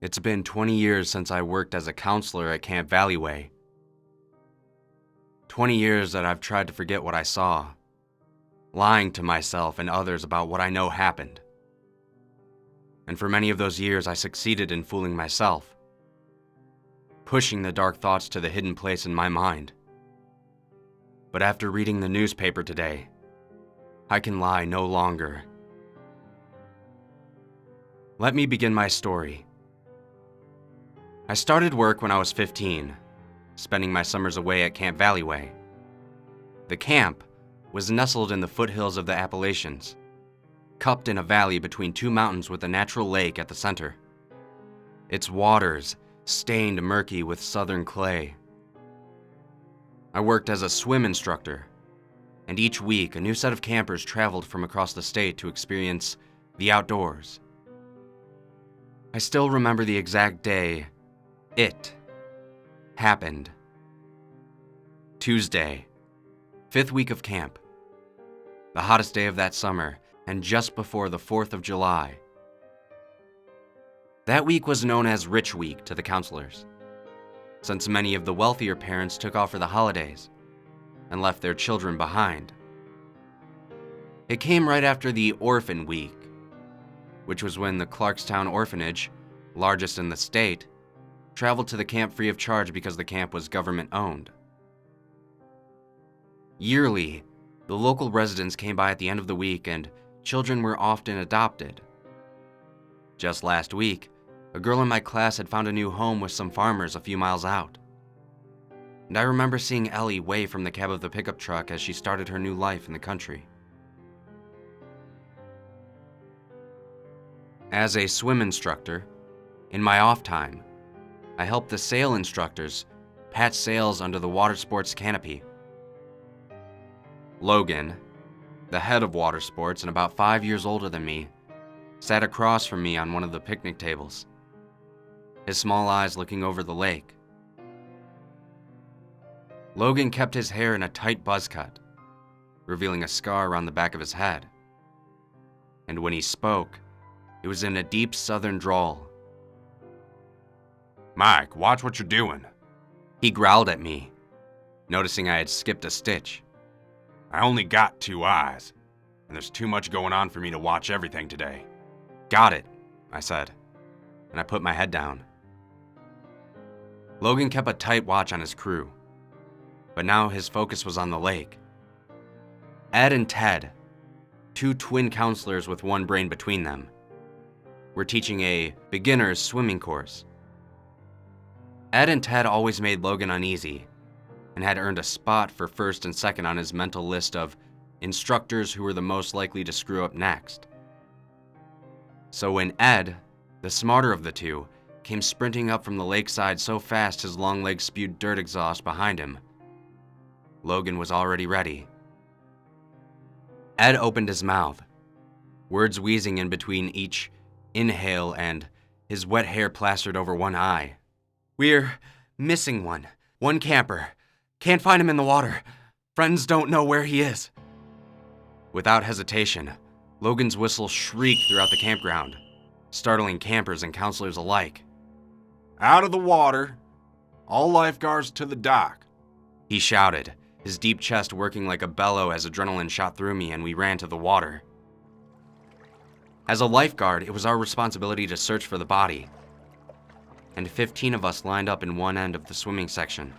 It's been 20 years since I worked as a counselor at Camp Valleyway. 20 years that I've tried to forget what I saw, lying to myself and others about what I know happened. And for many of those years, I succeeded in fooling myself, pushing the dark thoughts to the hidden place in my mind. But after reading the newspaper today, I can lie no longer. Let me begin my story. I started work when I was 15, spending my summers away at Camp Valleyway. The camp was nestled in the foothills of the Appalachians, cupped in a valley between two mountains with a natural lake at the center. Its waters stained murky with southern clay. I worked as a swim instructor, and each week a new set of campers traveled from across the state to experience the outdoors. I still remember the exact day it happened. Tuesday, 5th week of camp, the hottest day of that summer, and just before the 4th of July. That week was known as Rich Week to the counselors, since many of the wealthier parents took off for the holidays and left their children behind. It came right after the Orphan Week, which was when the Clarkstown Orphanage, largest in the state, traveled to the camp free of charge because the camp was government-owned. Yearly, the local residents came by at the end of the week and children were often adopted. Just last week, a girl in my class had found a new home with some farmers a few miles out. And I remember seeing Ellie wave from the cab of the pickup truck as she started her new life in the country. As a swim instructor, in my off time, I helped the sail instructors patch sails under the water sports canopy. Logan, the head of water sports and about 5 years older than me, sat across from me on one of the picnic tables, his small eyes looking over the lake. Logan kept his hair in a tight buzz cut, revealing a scar around the back of his head. And when he spoke, it was in a deep southern drawl. "Mike, watch what you're doing." He growled at me, noticing I had skipped a stitch. "I only got 2 eyes, and there's too much going on for me to watch everything today." "Got it," I said, and I put my head down. Logan kept a tight watch on his crew, but now his focus was on the lake. Ed and Ted, 2 twin counselors with one brain between them, were teaching a beginner's swimming course. Ed and Ted always made Logan uneasy and had earned a spot for first and second on his mental list of instructors who were the most likely to screw up next. So when Ed, the smarter of the two, came sprinting up from the lakeside so fast his long legs spewed dirt exhaust behind him, Logan was already ready. Ed opened his mouth, words wheezing in between each inhale and his wet hair plastered over one eye. "We're missing one camper. Can't find him in the water. Friends don't know where he is." Without hesitation, Logan's whistle shrieked throughout the campground, startling campers and counselors alike. "Out of the water! All lifeguards to the dock!" He shouted, his deep chest working like a bellow as adrenaline shot through me and we ran to the water. As a lifeguard, it was our responsibility to search for the body, and 15 of us lined up in one end of the swimming section.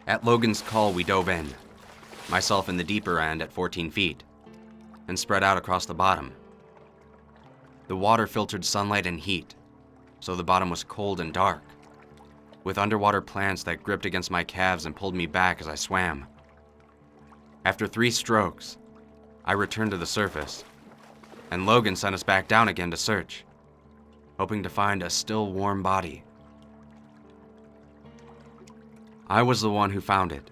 At Logan's call, we dove in, myself in the deeper end at 14 feet, and spread out across the bottom. The water filtered sunlight and heat, so the bottom was cold and dark, with underwater plants that gripped against my calves and pulled me back as I swam. After 3 strokes, I returned to the surface, and Logan sent us back down again to search, hoping to find a still warm body. I was the one who found it.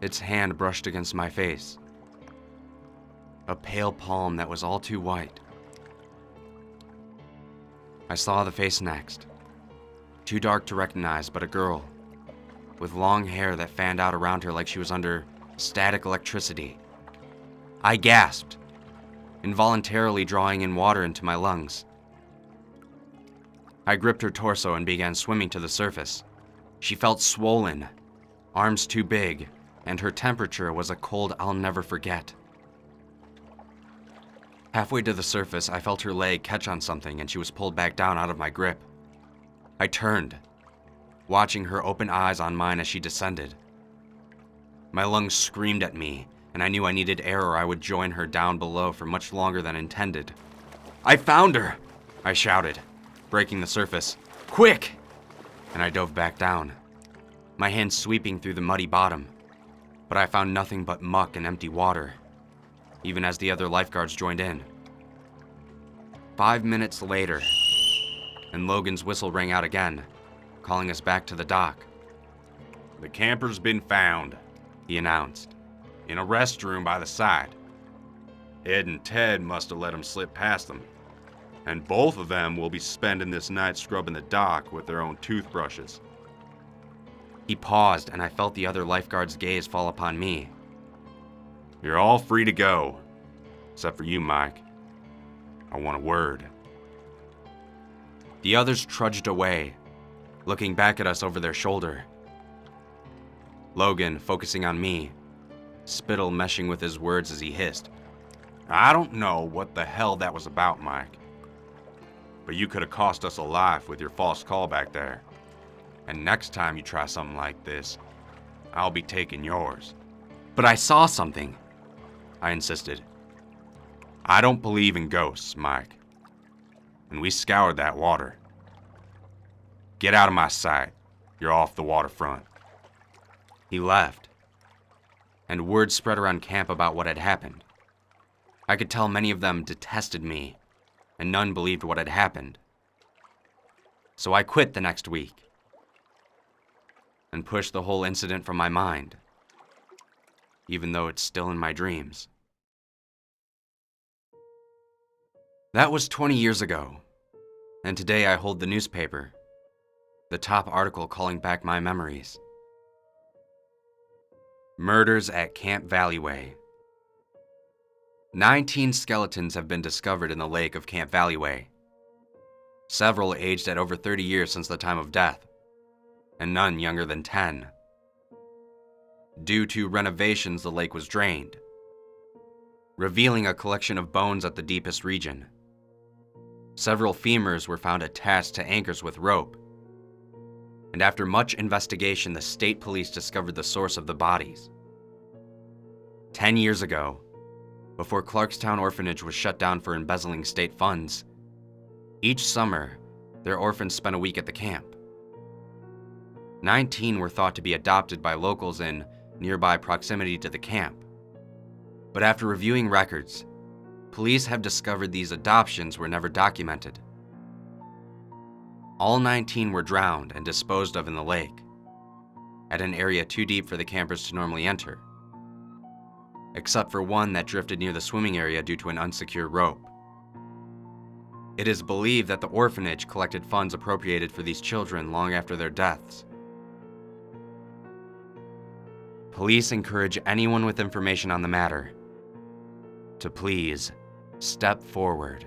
Its hand brushed against my face, a pale palm that was all too white. I saw the face next, too dark to recognize, but a girl, with long hair that fanned out around her like she was under static electricity. I gasped, involuntarily drawing in water into my lungs. I gripped her torso and began swimming to the surface. She felt swollen, arms too big, and her temperature was a cold I'll never forget. Halfway to the surface, I felt her leg catch on something and she was pulled back down out of my grip. I turned, watching her open eyes on mine as she descended. My lungs screamed at me, and I knew I needed air or I would join her down below for much longer than intended. "I found her!" I shouted, breaking the surface. "Quick!" And I dove back down, my hands sweeping through the muddy bottom. But I found nothing but muck and empty water, even as the other lifeguards joined in. 5 minutes later, and Logan's whistle rang out again, calling us back to the dock. "The camper's been found," he announced. "in a restroom by the side. Ed and Ted must have let him slip past them. And both of them will be spending this night scrubbing the dock with their own toothbrushes." He paused, and I felt the other lifeguard's gaze fall upon me. "You're all free to go, except for you, Mike. I want a word." The others trudged away, looking back at us over their shoulder. Logan focusing on me, spittle meshing with his words as he hissed. "I don't know what the hell that was about, Mike. But you could have cost us a life with your false call back there. And next time you try something like this, I'll be taking yours." "But I saw something," I insisted. "I don't believe in ghosts, Mike. And we scoured that water. Get out of my sight. You're off the waterfront." He left, and word spread around camp about what had happened. I could tell many of them detested me, and none believed what had happened. So I quit the next week, and pushed the whole incident from my mind, even though it's still in my dreams. That was 20 years ago, and today I hold the newspaper, the top article calling back my memories. Murders at Camp Valleyway. 19 skeletons have been discovered in the lake of Camp Valleyway, several aged at over 30 years since the time of death, and none younger than 10. Due to renovations, the lake was drained, revealing a collection of bones at the deepest region. Several femurs were found attached to anchors with rope, and after much investigation, the state police discovered the source of the bodies. 10 years ago, before Clarkstown Orphanage was shut down for embezzling state funds, each summer, their orphans spent a week at the camp. 19 were thought to be adopted by locals in nearby proximity to the camp. But after reviewing records, police have discovered these adoptions were never documented. All 19 were drowned and disposed of in the lake, at an area too deep for the campers to normally enter, except for one that drifted near the swimming area due to an unsecure rope. It is believed that the orphanage collected funds appropriated for these children long after their deaths. Police encourage anyone with information on the matter to please step forward.